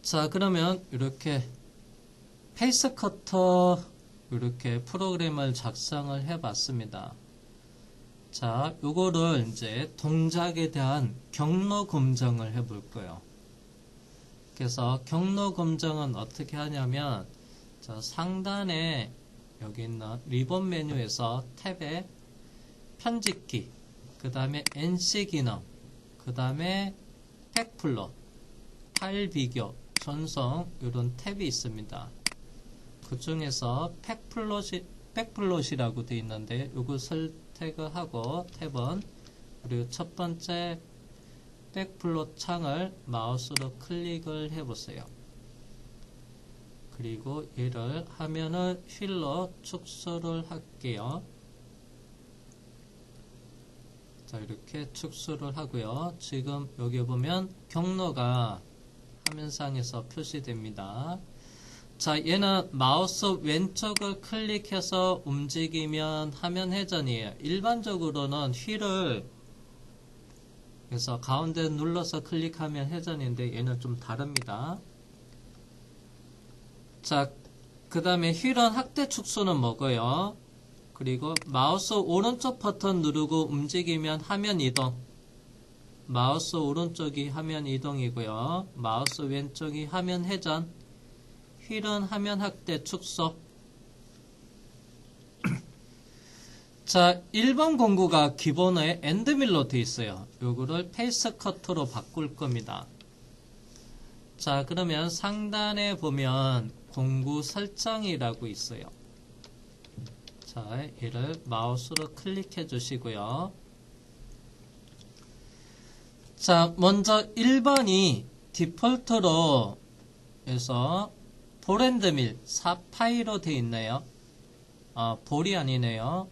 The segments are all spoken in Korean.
자, 그러면 이렇게 페이스 커터 이렇게 프로그램을 작성을 해 봤습니다. 자, 요거를 이제 동작에 대한 경로 검정을 해 볼 거예요. 그래서 경로 검정은 어떻게 하냐면, 자, 상단에 여기 있는 리본 메뉴에서 탭에 편집키, 그 다음에 NC 기능, 그 다음에 팩플롯, 파일 비교, 전송 이런 탭이 있습니다. 그 중에서 팩플롯이라고 되어 있는데 이것을 태그하고 탭은 그리고 첫 번째 팩플롯 창을 마우스로 클릭을 해보세요. 그리고 얘를 하면은 휠로 축소를 할게요. 자, 이렇게 축소를 하고요. 지금 여기 보면 경로가 화면상에서 표시됩니다. 자, 얘는 마우스 왼쪽을 클릭해서 움직이면 화면 회전이에요. 일반적으로는 휠을 그래서 가운데 눌러서 클릭하면 회전인데 얘는 좀 다릅니다. 자, 그 다음에 휠은 확대 축소는 뭐고요? 그리고 마우스 오른쪽 버튼 누르고 움직이면 화면 이동. 마우스 오른쪽이 화면 이동이고요. 마우스 왼쪽이 화면 회전. 휠은 화면 확대 축소. 자, 1번 공구가 기본에 엔드밀로 되어 있어요. 요거를 페이스 커터로 바꿀 겁니다. 자, 그러면 상단에 보면 공구 설정이라고 있어요. 자, 얘를 마우스로 클릭해 주시고요. 자, 먼저 1번이 디폴트로 해서 볼앤드밀 사파이로 되어 있네요. 볼이 아니네요.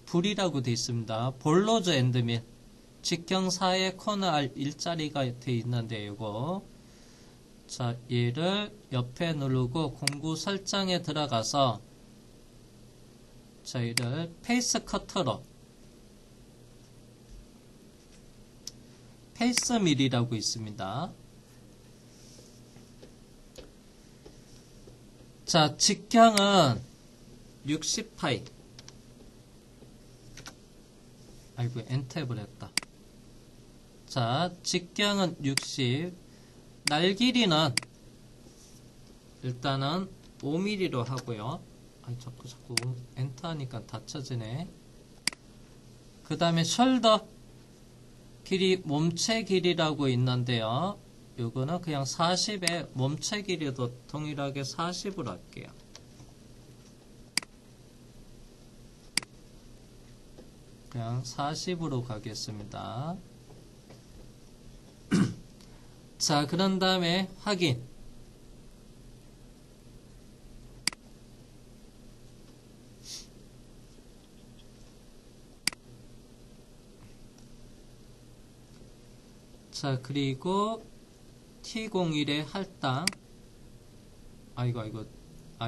불이라고 되어 있습니다. 볼로즈 앤드밀 직경 4에 코너 R 일자리가 되어 있는데 이거 자, 얘를 옆에 누르고 공구 설정에 들어가서 자, 얘를 페이스 커터로 페이스 밀이라고 있습니다. 자, 직경은 60파이. 아이고, 엔터를 했다. 자, 직경은 60. 날 길이는 일단은 5mm로 하고요. 아이, 자꾸 엔터 하니까 닫혀지네. 그 다음에 숄더 길이, 몸체 길이라고 있는데요. 요거는 그냥 40에 몸체 길이도 동일하게 40으로 할게요. 그냥 40으로 가겠습니다. 자, 그런 다음에 확인. 자, 그리고 T01의 할당.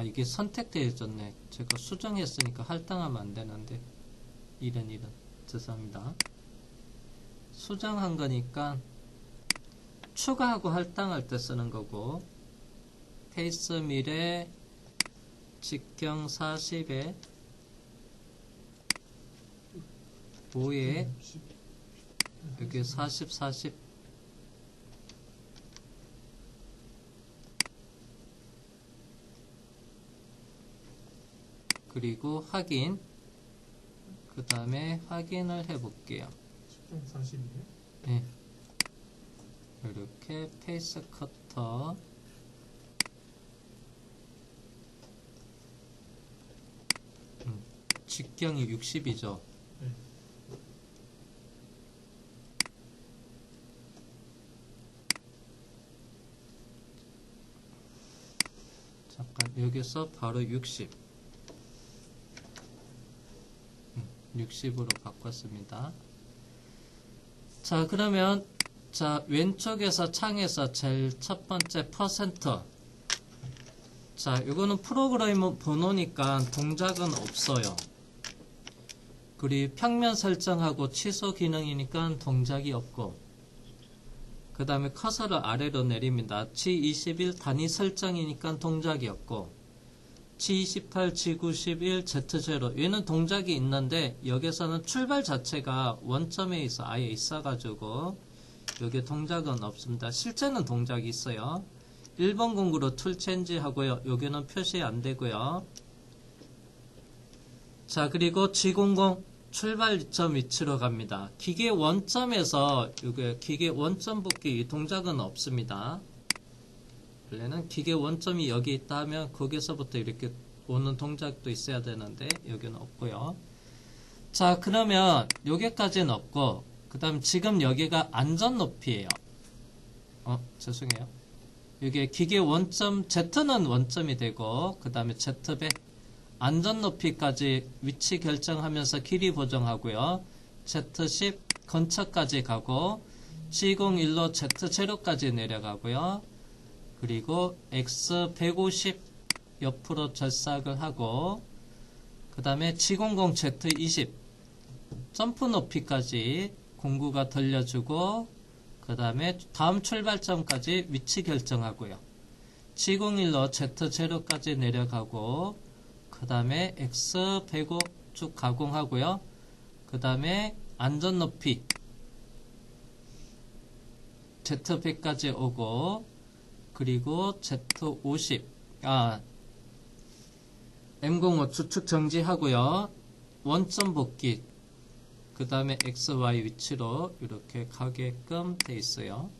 이게 선택되어 있었네. 제가 수정했으니까 할당하면 안 되는데. 이런. 죄송합니다. 수정한 거니까 추가하고 할당할 때 쓰는 거고, 페이스 밀에 직경 40에 5에 여기 40 그리고 확인. 그 다음에 확인을 해 볼게요. 40이에요? 네. 이렇게 페이스 커터 직경이 60이죠. 네. 잠깐, 여기서 바로 60. 60으로 바꿨습니다. 자, 그러면 자, 왼쪽에서 창에서 제일 첫 번째 퍼센트. 자, 이거는 프로그램 번호니까 동작은 없어요. 그리고 평면 설정하고 취소 기능이니까 동작이 없고, 그 다음에 커서를 아래로 내립니다. G21 단위 설정이니까 동작이었고, G28, G91, Z0 얘는 동작이 있는데 여기서는 출발 자체가 원점에 있어 아예 있어가지고 여기 동작은 없습니다. 실제는 동작이 있어요. 1번 공구로 툴 체인지 하고요. 여기는 표시 안 되고요. 자, 그리고 G00 출발점 위치로 갑니다. 기계 원점에서 이게 기계 원점 복귀 동작은 없습니다. 원래는 기계 원점이 여기 있다 하면 거기서부터 이렇게 오는 동작도 있어야 되는데 여기는 없고요. 자, 그러면 여기까지는 없고 그 다음 지금 여기가 안전 높이에요. 죄송해요. 이게 기계 원점 Z는 원점이 되고 그 다음에 Z배 안전 높이까지 위치 결정하면서 길이 보정하고요. Z10 근처까지 가고 G01로 Z0까지 내려가고요. 그리고 X150 옆으로 절삭을 하고 그 다음에 G00 Z20 점프 높이까지 공구가 돌려주고 그 다음에 다음 출발점까지 위치 결정하고요. G01로 Z0까지 내려가고 그 다음에 X105 쭉 가공하고요. 그 다음에 안전 높이 Z100까지 오고 그리고 Z50 M05 추측 정지하고요. 원점 복귀 그 다음에 XY 위치로 이렇게 가게끔 돼 있어요.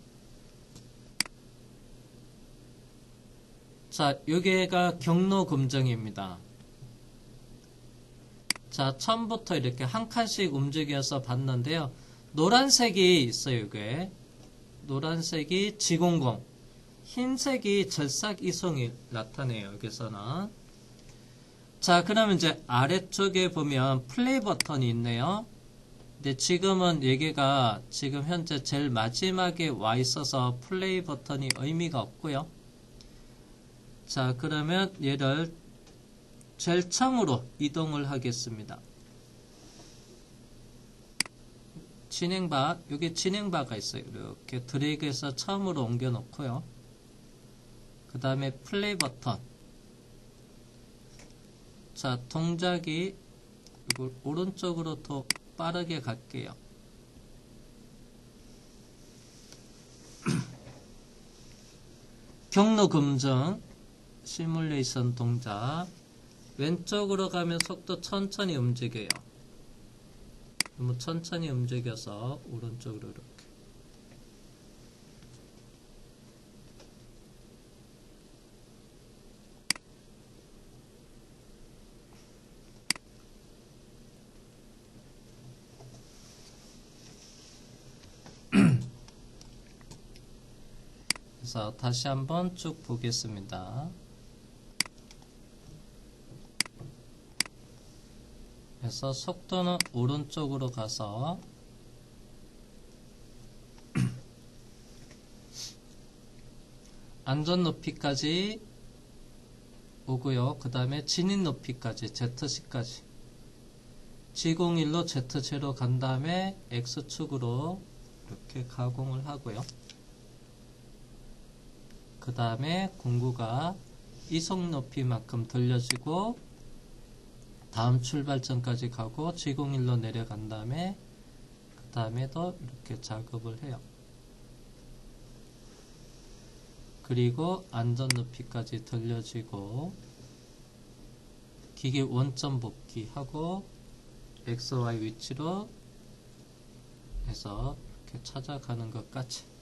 자, 여기가 경로 검정입니다. 자, 처음부터 이렇게 한 칸씩 움직여서 봤는데요. 노란색이 있어요, 이게. 노란색이 G00. 흰색이 절삭 이송이 나타내요, 여기서는. 자, 그러면 이제 아래쪽에 보면 플레이 버튼이 있네요. 근데 지금은 여기가 지금 현재 제일 마지막에 와 있어서 플레이 버튼이 의미가 없고요. 자, 그러면 얘를 제일 처음으로 이동을 하겠습니다. 진행바, 여기 진행바가 있어요. 이렇게 드래그해서 처음으로 옮겨 놓고요. 그 다음에 플레이 버튼. 자, 동작이 이걸 오른쪽으로 더 빠르게 갈게요. 경로 검증 시뮬레이션 동작. 왼쪽으로 가면 속도 천천히 움직여요. 너무 천천히 움직여서 오른쪽으로 이렇게. 그래서 다시 한번 쭉 보겠습니다. 그래서 속도는 오른쪽으로 가서 안전 높이까지 오고요. 그 다음에 진입 높이까지 Z10까지 G01로 Z0 간 다음에 X축으로 이렇게 가공을 하고요. 그 다음에 공구가 이속 높이만큼 돌려주고 다음 출발점까지 가고 G01로 내려간 다음에 그 다음에도 이렇게 작업을 해요. 그리고 안전 높이까지 돌려주고 기계 원점 복귀하고 XY 위치로 해서 이렇게 찾아가는 것까지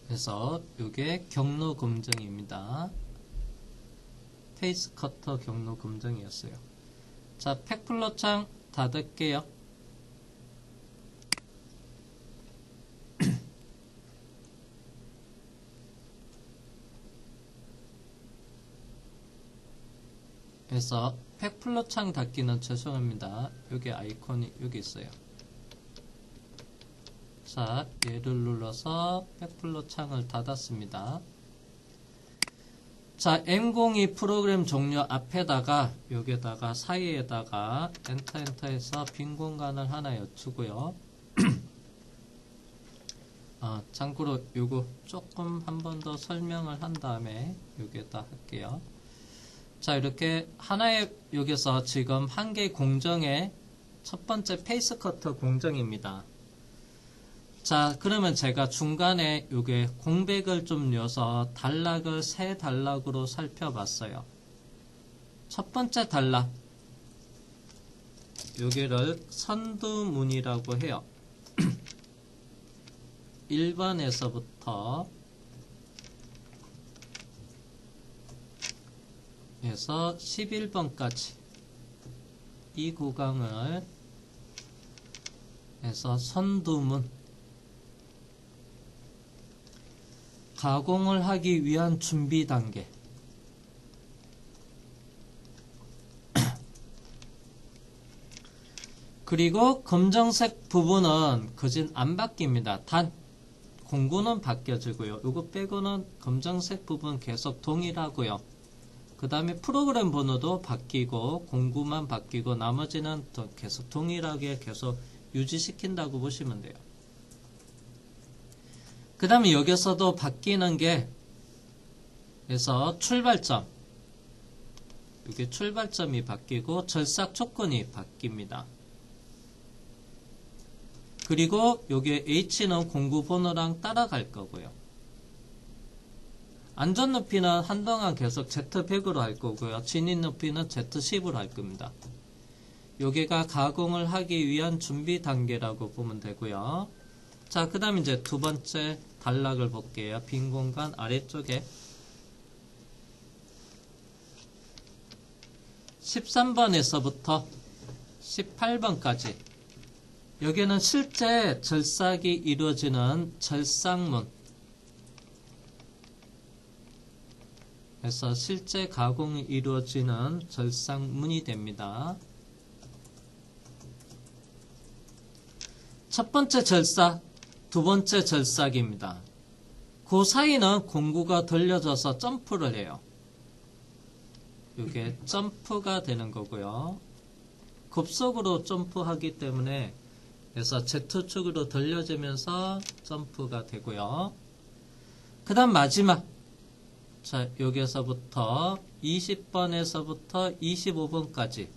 그래서 이게 경로 검증입니다. 페이스 커터 경로 검증이었어요. 자, 팩플로 창 닫을게요. 그래서 팩플로 창 닫기는 죄송합니다. 여기 아이콘이 여기 있어요. 자, 얘를 눌러서 팩플로 창을 닫았습니다. 자, M02 프로그램 종료 앞에다가 여기에다가 사이에다가 엔터 해서 빈 공간을 하나 여쭈고요. 참고로 요거 조금 한 번 더 설명을 한 다음에 여기에다 할게요. 자, 이렇게 하나의 여기서 지금 한 개의 공정의 첫 번째 페이스 커터 공정입니다. 자, 그러면 제가 중간에 요게 공백을 좀 넣어서 단락을 세 단락으로 살펴봤어요. 첫 번째 단락, 여기를 선두문이라고 해요. 1번에서부터 해서 11번까지 이 구간을 해서 선두문, 가공을 하기 위한 준비 단계. 그리고 검정색 부분은 그진 안 바뀝니다. 단 공구는 바뀌어지고요. 이거 빼고는 검정색 부분 계속 동일하고요. 그 다음에 프로그램 번호도 바뀌고 공구만 바뀌고 나머지는 또 계속 동일하게 계속 유지시킨다고 보시면 돼요. 그 다음에 여기서도 바뀌는 게 그래서 출발점, 이게 출발점이 바뀌고 절삭 조건이 바뀝니다. 그리고 여기에 H는 공구 번호랑 따라갈 거고요. 안전 높이는 한동안 계속 Z100으로 할 거고요. 진입 높이는 Z10으로 할 겁니다. 여기가 가공을 하기 위한 준비 단계라고 보면 되고요. 자, 그 다음에 이제 두 번째 단락을 볼게요. 빈 공간 아래쪽에 13번에서부터 18번까지 여기는 실제 절삭이 이루어지는 절삭문, 그래서 실제 가공이 이루어지는 절삭문이 됩니다. 첫 번째 절삭, 두 번째 절삭입니다. 그 사이는 공구가 돌려져서 점프를 해요. 이게 점프가 되는 거고요. 급속으로 점프하기 때문에 그래서 Z축으로 돌려지면서 점프가 되고요. 그 다음 마지막, 자, 여기서부터 20번에서부터 25번까지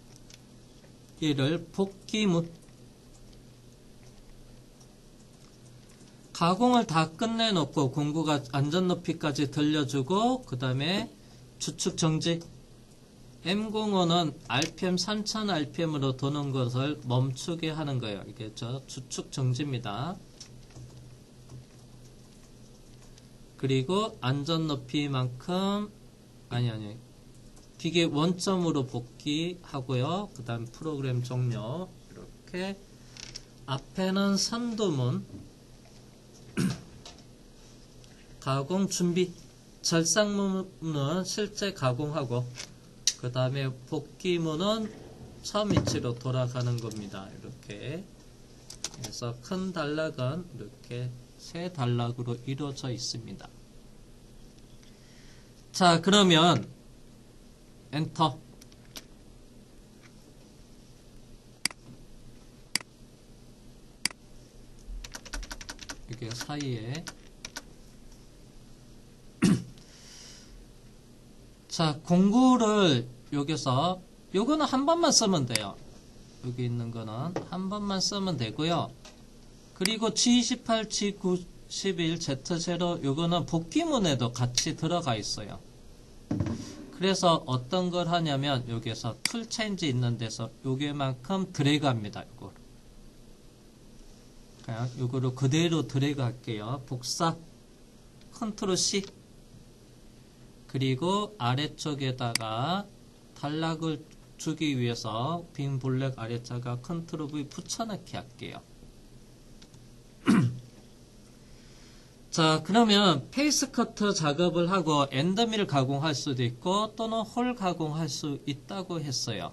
이를 복귀문, 가공을 다 끝내놓고 공구가 안전 높이까지 들려주고 그 다음에 주축 정지, M05는 RPM 3000rpm으로 도는 것을 멈추게 하는 거예요. 이게 저 주축 정지입니다. 그리고 안전 높이만큼 아니 기계 원점으로 복귀하고요. 그 다음 프로그램 종료. 이렇게 앞에는 선두문, 가공 준비, 절삭문은 실제 가공하고 그 다음에 복귀문은 처음 위치로 돌아가는 겁니다. 이렇게 그래서 큰 단락은 이렇게 세 단락으로 이루어져 있습니다. 자, 그러면 엔터. 이게 사이에 자, 공구를 여기서 요거는 한 번만 쓰면 돼요. 여기 있는 거는 한 번만 쓰면 되고요. 그리고 G28, G91, Z0 요거는 복귀문에도 같이 들어가 있어요. 그래서 어떤 걸 하냐면 여기에서 툴 체인지 있는 데서 요게만큼 드래그 합니다. 요거. 그냥 요거를 그대로 드래그 할게요. 복사 컨트롤 C, 그리고 아래쪽에다가 단락을 주기 위해서 빈 블랙 아래자가 컨트롤 V 붙여넣기 할게요. 자, 그러면 페이스 커터 작업을 하고 엔더밀 가공할 수도 있고 또는 홀 가공할 수 있다고 했어요.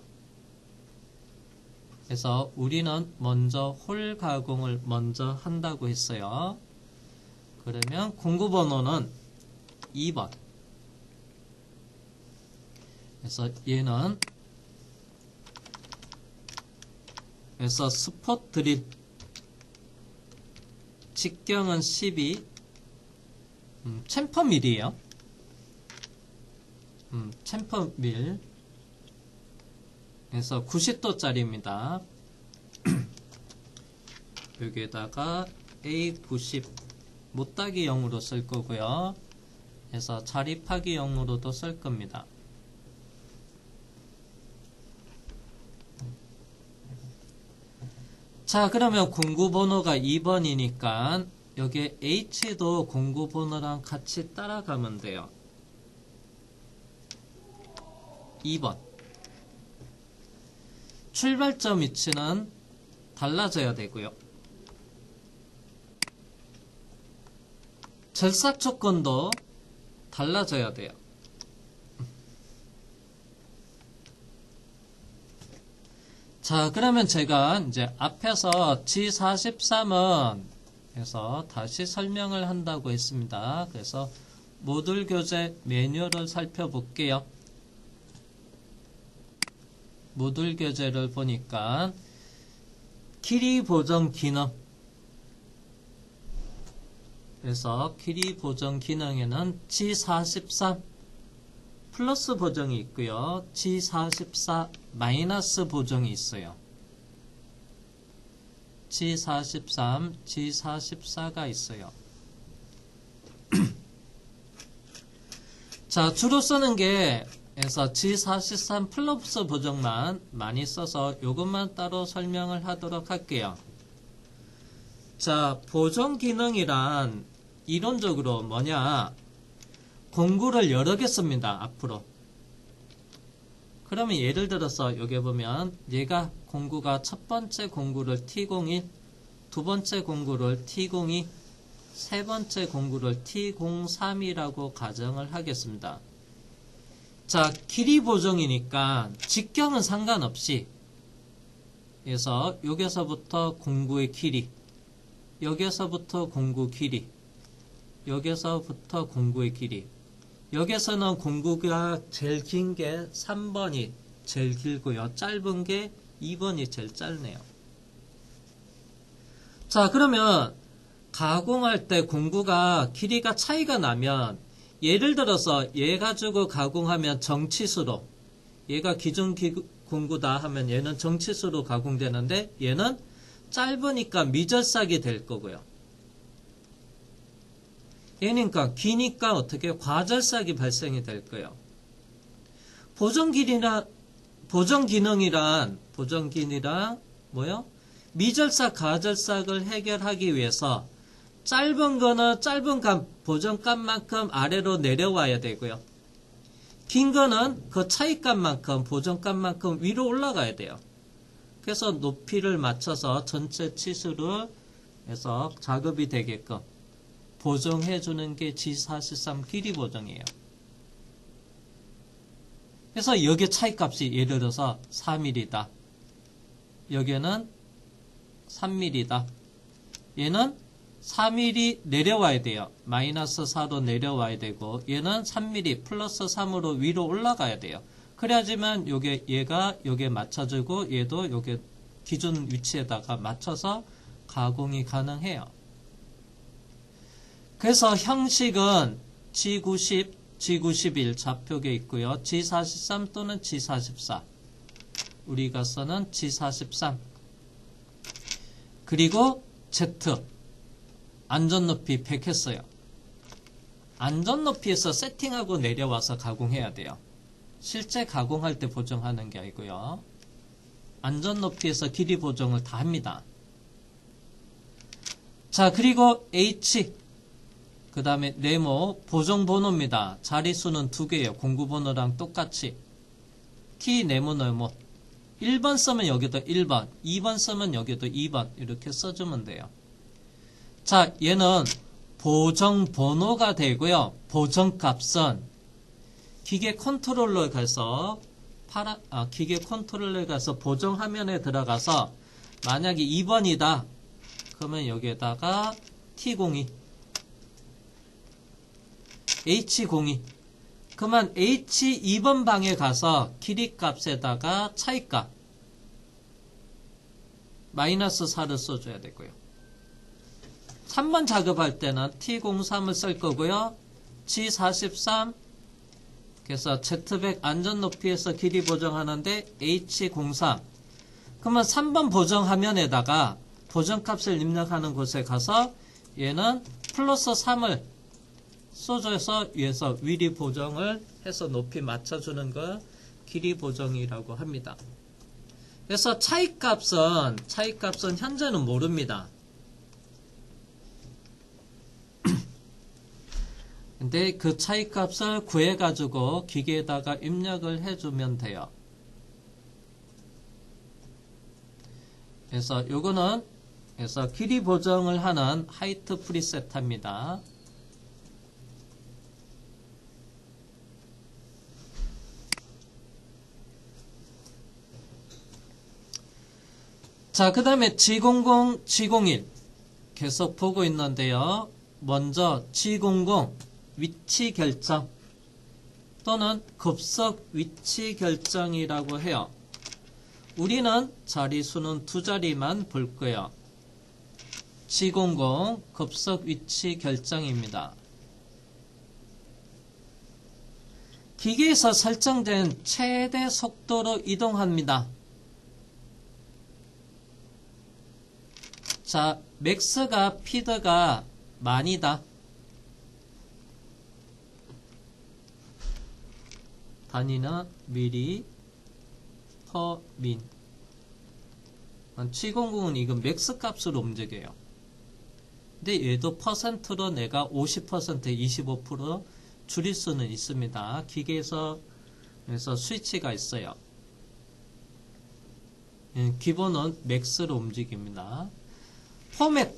그래서 우리는 먼저 홀 가공을 먼저 한다고 했어요. 그러면 공구 번호는 2번. 그래서 얘는 그래서 스폿 드릴 직경은 12 챔퍼밀이에요. 챔퍼밀 그래서 90도짜리입니다. 여기에다가 A90 못따기용으로 쓸 거고요. 그래서 자립하기용으로도 쓸 겁니다. 자, 그러면 공구번호가 2번이니까 여기에 H도 공구번호랑 같이 따라가면 돼요. 2번. 출발점 위치는 달라져야 되고요. 절삭 조건도 달라져야 돼요. 자, 그러면 제가 이제 앞에서 G43은 그래서 다시 설명을 한다고 했습니다. 그래서 모듈 교재 매뉴얼을 살펴볼게요. 모듈 교재를 보니까 길이 보정 기능 그래서 길이 보정 기능에는 G43 플러스 보정이 있고요. G44 마이너스 보정이 있어요. G43, G44가 있어요. 자, 주로 쓰는 게 그래서 G43 플러스 보정만 많이 써서 이것만 따로 설명을 하도록 할게요. 자, 보정 기능이란 이론적으로 뭐냐? 공구를 여러 개 씁니다. 앞으로. 그러면 예를 들어서 여기 보면 얘가 공구가 첫 번째 공구를 T01, 두 번째 공구를 T02, 세 번째 공구를 T03이라고 가정을 하겠습니다. 자, 길이 보정이니까 직경은 상관없이 그래서 여기서부터 공구의 길이, 여기서부터 공구 길이, 여기서부터 공구의 길이, 여기서는 공구가 제일 긴 게 3번이 제일 길고요. 짧은 게 2번이 제일 짧네요. 자, 그러면 가공할 때 공구가 길이가 차이가 나면 예를 들어서 얘 가지고 가공하면 정치수로 얘가 기존 공구다 하면 얘는 정치수로 가공되는데 얘는 짧으니까 미절삭이 될 거고요. 얘니까 기니까 어떻게 과절삭이 발생이 될 거예요. 보정 기능이란 뭐요? 미절삭, 과절삭을 해결하기 위해서 짧은 거는 짧은 값, 보정값만큼 아래로 내려와야 되고요. 긴 거는 그 차이값만큼, 보정값만큼 위로 올라가야 돼요. 그래서 높이를 맞춰서 전체 치수를 해서 작업이 되게끔 보정해주는 게 G43 길이 보정이에요. 그래서 여기 차이값이 예를 들어서 4mm다. 여기는 3mm다. 얘는 4mm 내려와야 돼요. 마이너스 4로 내려와야 되고 얘는 3mm 플러스 3으로 위로 올라가야 돼요. 그래야지만 얘가 여기에 맞춰주고 얘도 여기 기준 위치에다가 맞춰서 가공이 가능해요. 그래서 형식은 G90, G91 좌표계 있고요. G43 또는 G44. 우리가 쓰는 G43. 그리고 Z. 안전높이 100 했어요. 안전높이에서 세팅하고 내려와서 가공해야 돼요. 실제 가공할 때 보정하는 게 아니고요. 안전높이에서 길이 보정을 다 합니다. 자, 그리고 H. 그 다음에 네모 보정번호입니다. 자리수는 2개예요. 공구번호랑 똑같이. T 네모 1번 쓰면 여기도 1번, 2번 쓰면 여기도 2번 이렇게 써주면 돼요. 자, 얘는 보정번호가 되고요. 보정값은 기계 컨트롤러에 가서 기계 컨트롤러에 가서 보정 화면에 들어가서 만약에 2번이다. 그러면 여기에다가 T02, H02 그러면 H 2번 방에 가서 길이값에다가 차이값 마이너스 4를 써줘야 되고요. 3번 작업할 때는 T03을 쓸 거고요. G43 그래서 Z100 안전높이에서 길이 보정하는데 H03 그러면 3번 보정화면에다가 보정값을 입력하는 곳에 가서 얘는 플러스 3을 써줘서 위에서 위리 보정을 해서 높이 맞춰주는 거 길이 보정이라고 합니다. 그래서 차이값은 현재는 모릅니다. 근데 그 차이값을 구해가지고 기계에다가 입력을 해주면 돼요. 그래서 요거는 그래서 길이 보정을 하는 하이트 프리셋입니다. 자, 그 다음에 G00, G01 계속 보고 있는데요. 먼저 G00 위치 결정 또는 급속 위치 결정이라고 해요. 우리는 자리수는 두 자리만 볼 거예요. G00 급속 위치 결정입니다. 기계에서 설정된 최대 속도로 이동합니다. 자, 맥스가 피드가 만이다. 단위는 미리 퍼 민. G00은 이건 맥스 값으로 움직여요. 근데 얘도 퍼센트로 내가 50%, 25% 줄일 수는 있습니다. 기계에서 그래서 스위치가 있어요. 기본은 맥스로 움직입니다. 포맷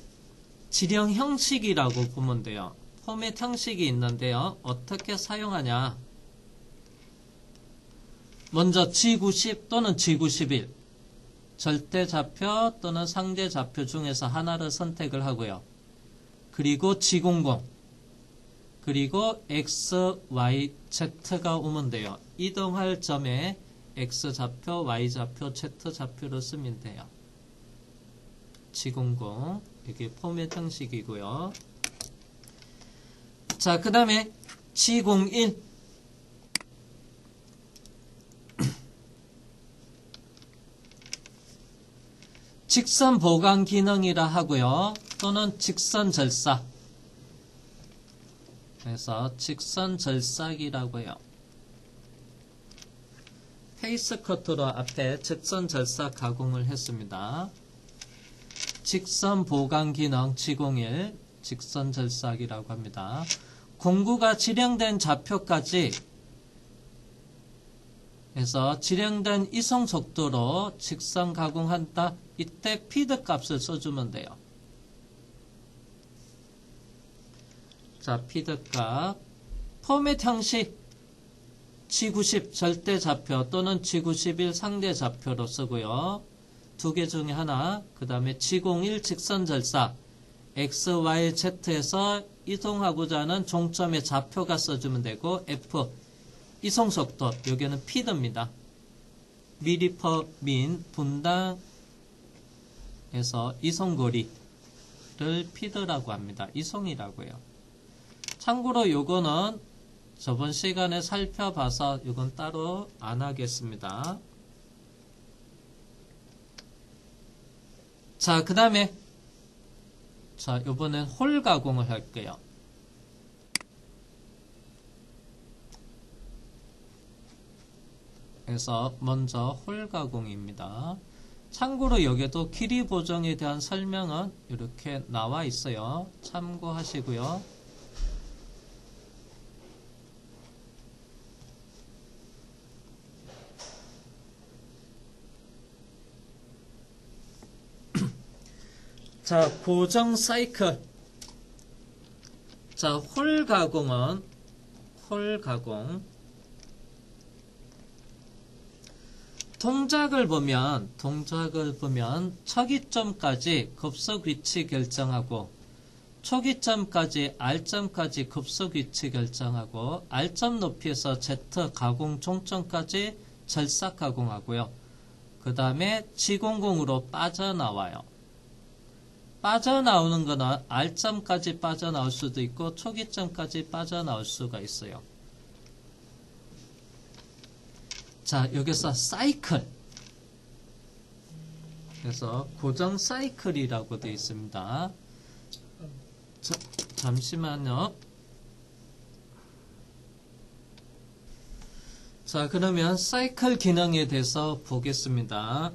지령 형식이라고 보면 돼요. 포맷 형식이 있는데요. 어떻게 사용하냐? 먼저 G90 또는 G91 절대좌표 또는 상대좌표 중에서 하나를 선택을 하고요. 그리고 G00 그리고 X, Y, Z가 오면 돼요. 이동할 점에 X좌표, Y좌표, Z좌표를 쓰면 돼요. G00 이게 포맷 형식이고요. 자, 그 다음에 G01 직선 보강 기능이라 하고요. 또는 직선 절삭. 그래서 직선 절삭이라고 해요. 페이스 커터로 앞에 직선 절삭 가공을 했습니다. 직선 보강 기능 G01 직선 절삭이라고 합니다. 공구가 지령된 좌표까지 해서 지령된 이송 속도로 직선 가공한다. 이때 피드 값을 써주면 돼요. 자, 피드 값. 포맷 형식 G90 절대좌표 또는 G91 상대좌표로 쓰고요. 두 개 중에 하나. 그 다음에 G01 직선 절삭 X, Y, Z에서 이동하고자 하는 종점의 좌표가 써주면 되고 F 이송 속도 여기는 피드입니다. 미리 퍼 민 분당 에서 이송거리를 피드라고 합니다. 이송이라고 해요. 참고로 요거는 저번 시간에 살펴봐서 요건 따로 안 하겠습니다. 자, 그 다음에 자, 요번엔 홀 가공을 할게요. 그래서 먼저 홀 가공입니다. 참고로 여기에도 길이 보정에 대한 설명은 이렇게 나와 있어요. 참고하시고요. 자, 보정 사이클. 자, 홀 가공은 홀 가공. 동작을 보면 척이점까지 급속 위치 결정하고 초기점까지 R점까지 급속 위치 결정하고 R점 높이에서 Z 가공 종점까지 절삭 가공하고요. 그 다음에 G00으로 빠져나와요. 빠져나오는 거는 R점까지 빠져나올 수도 있고 초기점까지 빠져나올 수가 있어요. 자, 여기서 사이클. 그래서 고정 사이클이라고 되어 있습니다. 잠시만요. 자, 그러면 사이클 기능에 대해서 보겠습니다.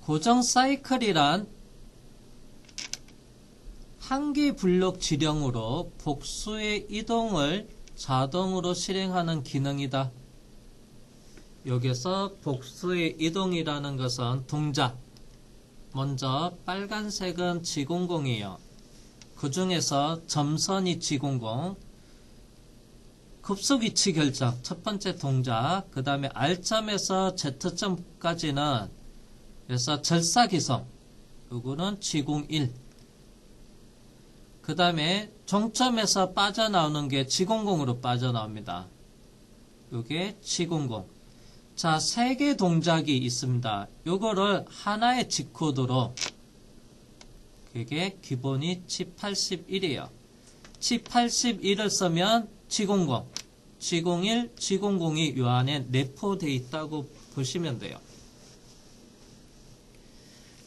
고정 사이클이란 한기 블록 지령으로 복수의 이동을 자동으로 실행하는 기능이다. 여기서 복수의 이동이라는 것은 동작. 먼저 빨간색은 G00이에요. 그 중에서 점선이 G00. 급속 위치 결정, 첫 번째 동작. 그 다음에 R점에서 Z점까지는 그래서 절삭이성. 요거는 G01. 그 다음에 종점에서 빠져나오는 게 G00으로 빠져나옵니다. 요게 G00. 자, 3개 동작이 있습니다. 요거를 하나의 G코드로, 그게 기본이 G81이에요. G81을 쓰면 G00, G01, G00이 요 안에 내포되어 있다고 보시면 돼요.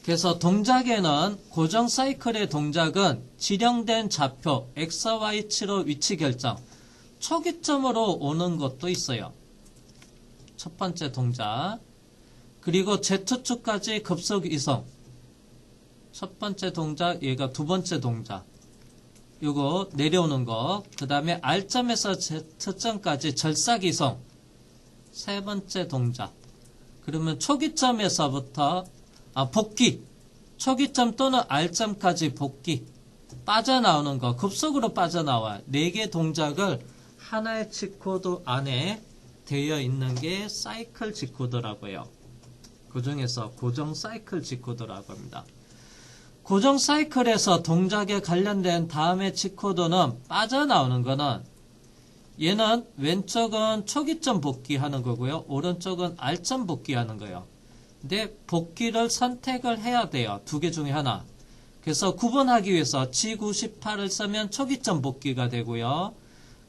그래서 동작에는 고정 사이클의 동작은 지령된 좌표 X, Y치로 위치 결정, 초기점으로 오는 것도 있어요. 첫 번째 동작. 그리고 Z축까지 급속 이성. 첫 번째 동작, 얘가 두 번째 동작. 요거 내려오는 거. 그 다음에 R점에서 Z점까지 절삭 이성. 세 번째 동작. 그러면 초기점에서부터 복귀. 초기점 또는 R점까지 복귀. 빠져나오는 거. 급속으로 빠져나와. 4개 동작을 하나의 G코드 안에 되어 있는 게 사이클 G코드라고요. 그 중에서 고정 사이클 G코드라고 합니다. 고정 사이클에서 동작에 관련된 다음의 G코드는 빠져나오는 거는 얘는 왼쪽은 초기점 복귀하는 거고요. 오른쪽은 R점 복귀하는 거예요. 근데 복귀를 선택을 해야 돼요. 2개 중에 하나. 그래서 구분하기 위해서 G98을 쓰면 초기점 복귀가 되고요.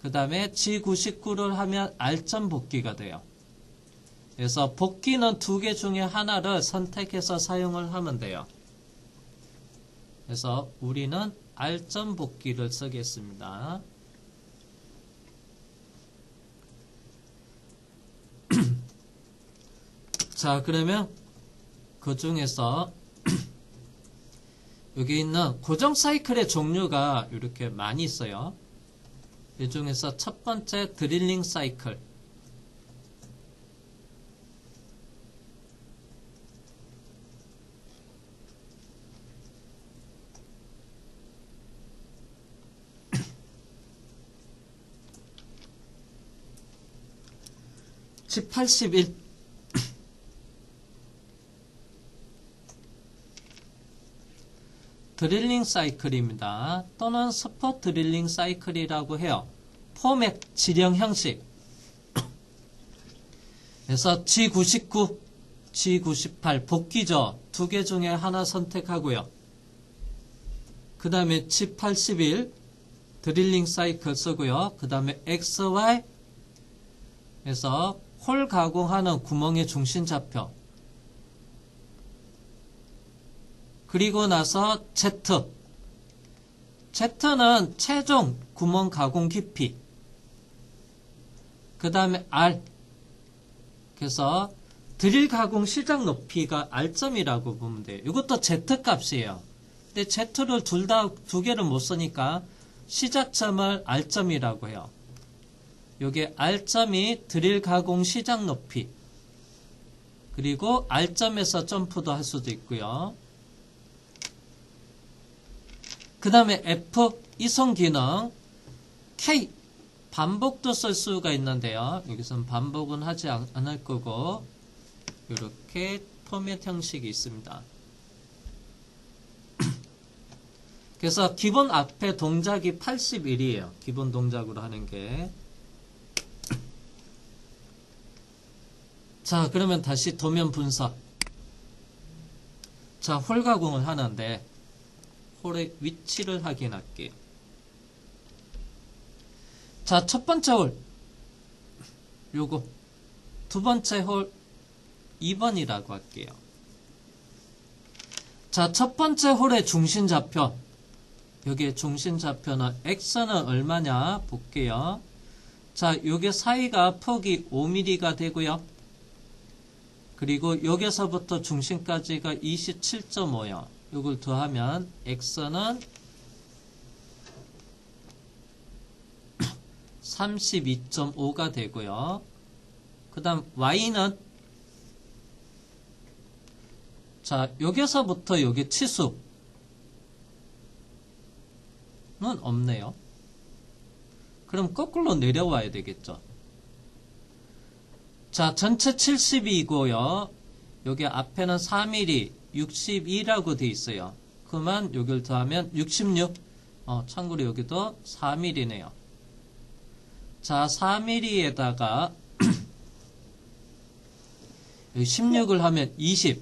그 다음에 G99를 하면 R점 복귀가 돼요. 그래서 복귀는 2개 중에 하나를 선택해서 사용을 하면 돼요. 그래서 우리는 R점 복귀를 쓰겠습니다. 자, 그러면 그 중에서 여기 있는 고정 사이클의 종류가 이렇게 많이 있어요. 이 중에서 첫 번째 드릴링 사이클. G81. 드릴링 사이클입니다. 또는 스포 드릴링 사이클이라고 해요. 포맷, 지령 형식. 그래서 G99, G98 복귀죠. 2개 중에 하나 선택하고요. 그 다음에 G81 드릴링 사이클 쓰고요. 그 다음에 XY 그래서 홀 가공하는 구멍의 중심 좌표. 그리고 나서 Z. Z는 최종 구멍 가공 깊이. 그 다음에 R. 그래서 드릴 가공 시작 높이가 R점이라고 보면 돼요. 이것도 Z 값이에요. 근데 Z를 두 개를 못 쓰니까 시작점을 R점이라고 해요. 요게 R점이 드릴 가공 시작 높이. 그리고 R점에서 점프도 할 수도 있고요. 그 다음에 F 이송 기능. K 반복도 쓸 수가 있는데요. 여기서는 반복은 하지 않을 거고 이렇게 포맷 형식이 있습니다. 그래서 기본 앞에 동작이 81이에요. 기본 동작으로 하는 게. 자, 그러면 다시 도면 분석. 자, 홀 가공을 하는데 홀의 위치를 확인할게요. 자, 첫 번째 홀 요거, 두 번째 홀 2번이라고 할게요. 자, 첫 번째 홀의 중심좌표, 여기에 중심좌표는 x는 얼마냐 볼게요. 자, 요게 사이가 폭이 5mm가 되고요. 그리고 여기서부터 중심까지가 27.5요. 요걸 더하면 x는 32.5가 되고요. 그 다음 y는, 자, 여기서부터 여기 치수는 없네요. 그럼 거꾸로 내려와야 되겠죠. 자, 전체 72이고요. 여기 앞에는 4mm, 62라고 돼 있어요. 그만 여기를 더하면 66. 참고로 여기도 4mm네요. 자, 4mm에다가 여기 16을 하면 20.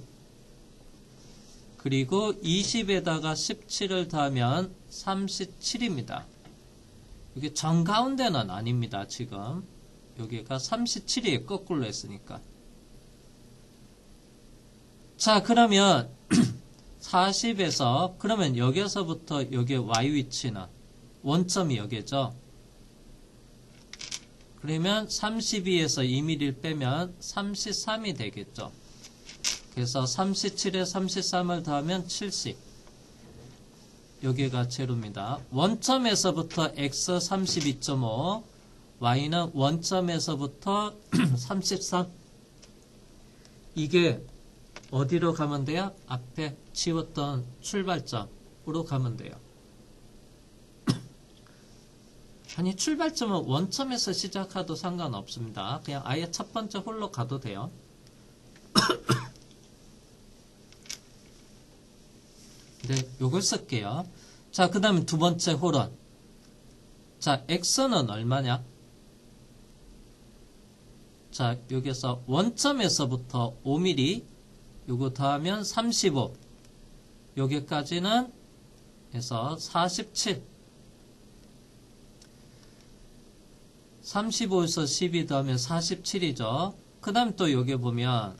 그리고 20에다가 17을 더하면 37입니다. 이게 정가운데는 아닙니다, 지금. 여기가 37이에요. 거꾸로 했으니까. 자, 그러면 40에서, 그러면 여기서부터 여기 y 위치는 원점이 여기죠. 그러면 32에서 2mm를 빼면 33이 되겠죠. 그래서 37에 33을 더하면 70. 여기가 제로입니다. 원점에서부터 x 32.5, y는 원점에서부터 33. 이게 어디로 가면 돼요? 앞에 지웠던 출발점으로 가면 돼요. 아니, 출발점은 원점에서 시작해도 상관없습니다. 그냥 아예 첫 번째 홀로 가도 돼요. 네, 요걸 쓸게요. 자, 그 다음에 두 번째 홀은, 자, x는 얼마냐? 자, 여기서 원점에서부터 5mm, 요거 더하면 35, 여기까지는 해서 47, 35에서 12 더하면 47이죠. 그 다음 또 여기 보면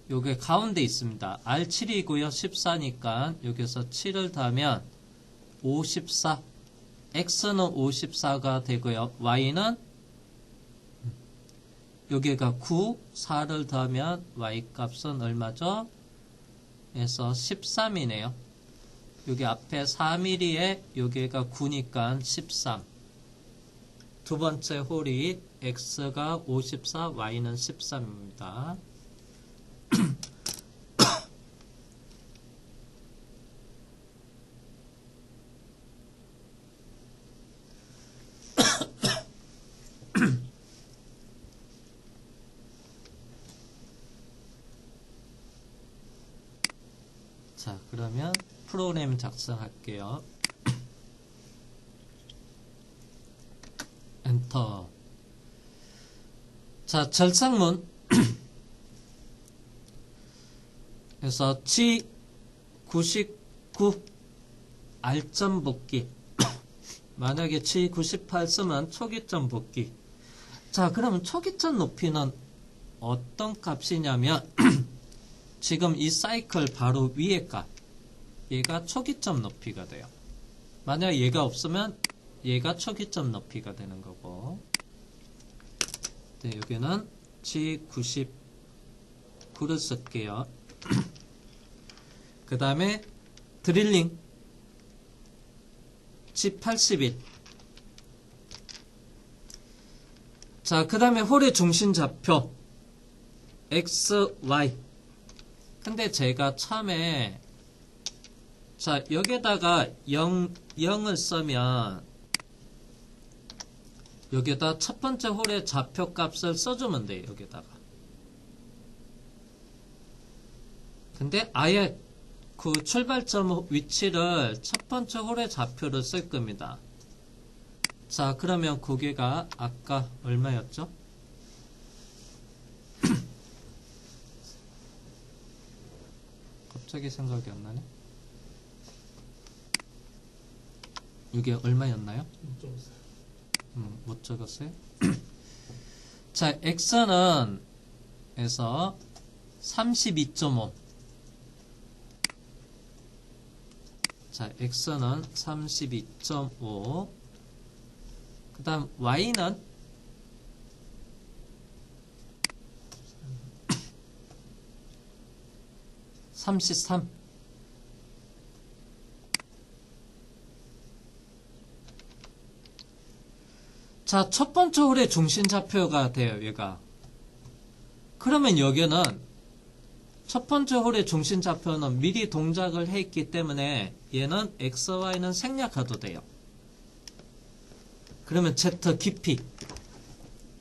요게 가운데 있습니다. R7이고요. 14니까 여기서 7을 더하면 54, x는 54가 되고요. y는 여기가 9, 4를 더하면 y 값은 얼마죠? 그래서 13이네요. 여기 앞에 4mm에 여기가 9니까 13. 두 번째 홀이 x가 54, y는 13입니다. 자, 그러면 프로그램 작성할게요. 엔터. 자, 절상문. 그래서 G99 R점 복귀. 만약에 G98 쓰면 초기점 복귀. 자, 그러면 초기점 높이는 어떤 값이냐면 지금 이 사이클 바로 위에 값, 얘가 초기점 높이가 돼요. 만약 얘가 없으면 얘가 초기점 높이가 되는 거고. 네, 여기는 G99를 쓸게요. 그 다음에 드릴링 G81. 자, 그 다음에 홀의 중심 좌표 X, Y. 근데 제가 처음에, 자, 여기다가 0을 쓰면 여기다 첫 번째 홀의 좌표 값을 써주면 돼요. 여기다가. 근데 아예 그 출발점 위치를 첫 번째 홀의 좌표를 쓸 겁니다. 자, 그러면 그게가 아까 얼마였죠? 갑자기 생각이 안 나네. 이게 얼마였나요? 못 적었어요. 못 적었어요? 자, x는 에서 32.5. 자, x는 32.5. 그 다음 y는 33. 자, 첫 번째 홀의 중심 좌표가 돼요, 얘가. 그러면 여기는 첫 번째 홀의 중심 좌표는 미리 동작을 해 있기 때문에 얘는 x, y는 생략해도 돼요. 그러면 z 깊이,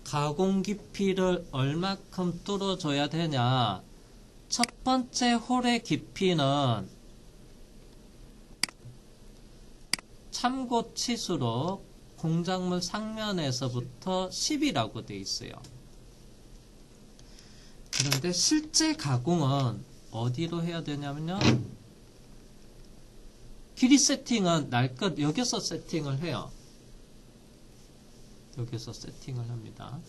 가공 깊이를 얼마큼 뚫어줘야 되냐? 첫 번째 홀의 깊이는 참고 치수로 공작물 상면에서부터 10이라고 돼 있어요. 그런데 실제 가공은 어디로 해야 되냐면요. 길이 세팅은 날 것 여기서 세팅을 해요. 여기서 세팅을 합니다.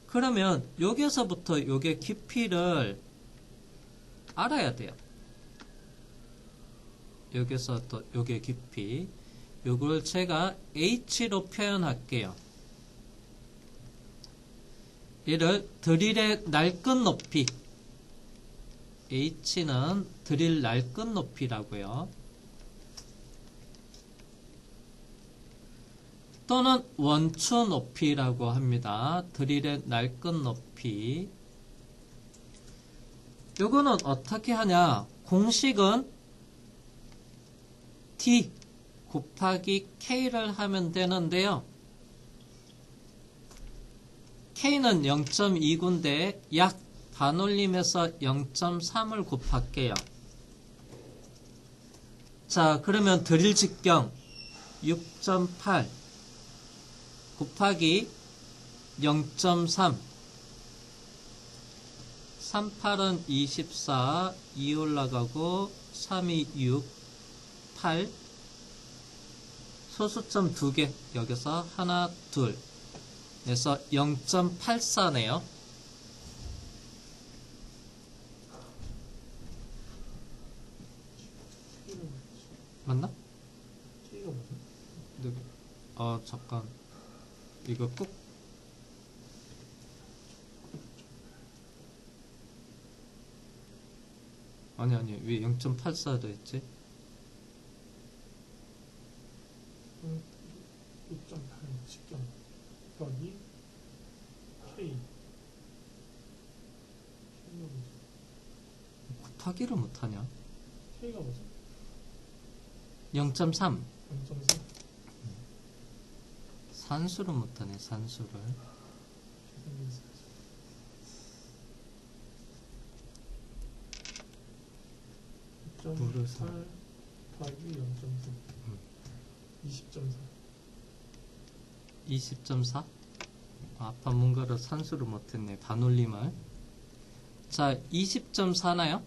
그러면 여기서부터 요게 깊이를 알아야 돼요. 여기서 또 요게 깊이. 요걸 제가 H로 표현할게요. 얘를 드릴의 날끝 높이. H는 드릴 날끝 높이라고요. 또는 원추 높이라고 합니다. 드릴의 날끝 높이. 요거는 어떻게 하냐? 공식은 D 곱하기 K를 하면 되는데요. K는 0.29인데 약 반올림해서 0.3을 곱할게요. 자, 그러면 드릴 직경 6.8 곱하기 0.3 38은 24, 2 올라가고 3이 6, 8 소수점 2개 여기서 하나, 둘 그래서 0.84네요. 맞나? K가 뭐죠? 잠깐 이거 꾹 아니 왜 0.84도 했지? 6.8 직경 더하기 K. K가 뭐죠? 곱하기를 못하냐? K가 뭐죠? 0.3 0.3. 산수를 못하네. 산수를 죄송합니다. 6.8 더하기 0.3 20.4 20.4? 아빠 뭔가를 산수를 못했네. 반올림을. 자, 20.4나요?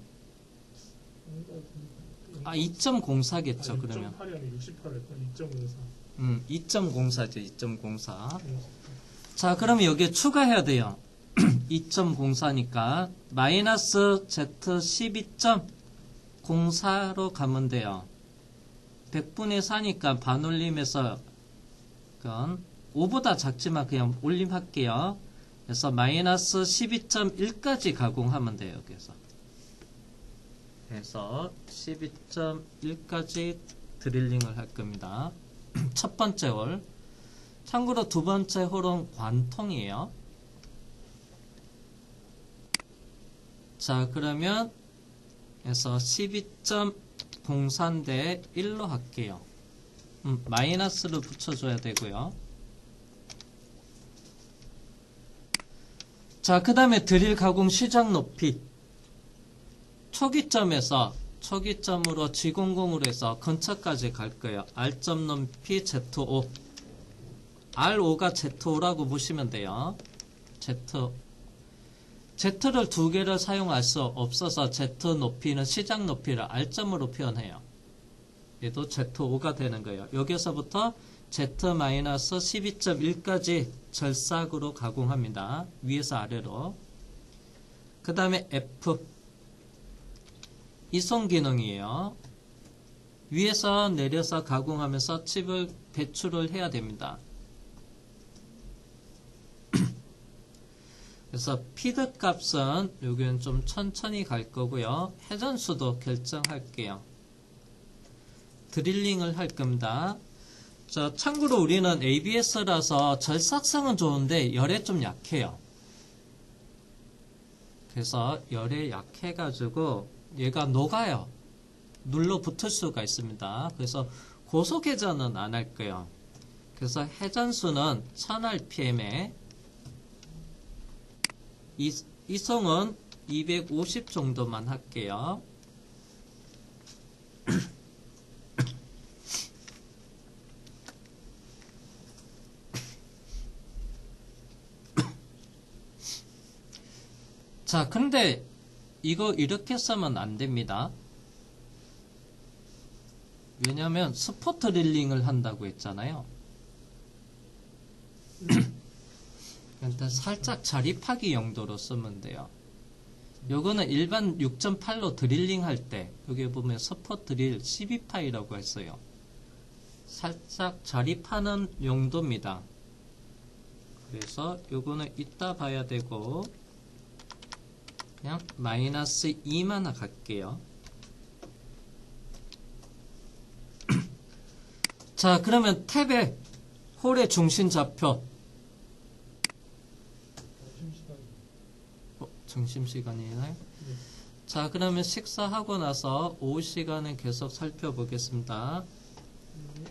2.04겠죠, 그러면. 6.8이 아니라 68을 2.04. 2.04죠, 2.04. 자, 그러면 여기에 추가해야 돼요. 2.04니까, 마이너스 Z12.04로 가면 돼요. 100분의 4니까 반올림해서, 그건 5보다 작지만 그냥 올림할게요. 그래서 마이너스 12.1까지 가공하면 돼요, 여기서. 그래서 12.1까지 드릴링을 할 겁니다. 첫 번째 홀. 참고로 두 번째 홀은 관통이에요. 자, 그러면 그래서 12.04인데 1로 할게요. 마이너스를 붙여줘야 되고요. 자, 그 다음에 드릴 가공 시작 높이. 초기점에서 초기점으로 G00으로 해서 근처까지 갈 거예요. R점 높이 Z5. R5가 Z5라고 보시면 돼요. Z를 두 개를 사용할 수 없어서 Z 높이는 시작 높이를 R점으로 표현해요. 얘도 Z5가 되는 거예요. 여기서부터 Z-12.1까지 절삭으로 가공합니다. 위에서 아래로. 그 다음에 F. 이송 기능이에요. 위에서 내려서 가공하면서 칩을 배출을 해야 됩니다. 그래서 피드 값은 여기는 좀 천천히 갈 거고요. 회전수도 결정할게요. 드릴링을 할 겁니다. 자, 참고로 우리는 ABS라서 절삭성은 좋은데 열에 좀 약해요. 그래서 열에 약해가지고 얘가 녹아요. 눌러 붙을 수가 있습니다. 그래서 고속 회전은 안 할 거예요. 그래서 회전수는 1000rpm에 이송은 250 정도만 할게요. 자, 근데 이거 이렇게 쓰면 안 됩니다. 왜냐면 스포 드릴링을 한다고 했잖아요. 일단 살짝 자립하기 용도로 쓰면 돼요. 요거는 일반 6.8로 드릴링 할 때 여기 보면 스포 드릴 12파이라고 했어요. 살짝 자립하는 용도입니다. 그래서 요거는 이따 봐야 되고 그냥 마이너스 2만 갈게요. 자, 그러면 탭의 홀의 중심 좌표. 점심시간이나요? 네. 자, 그러면 식사하고 나서 오후 시간은 계속 살펴보겠습니다. 네.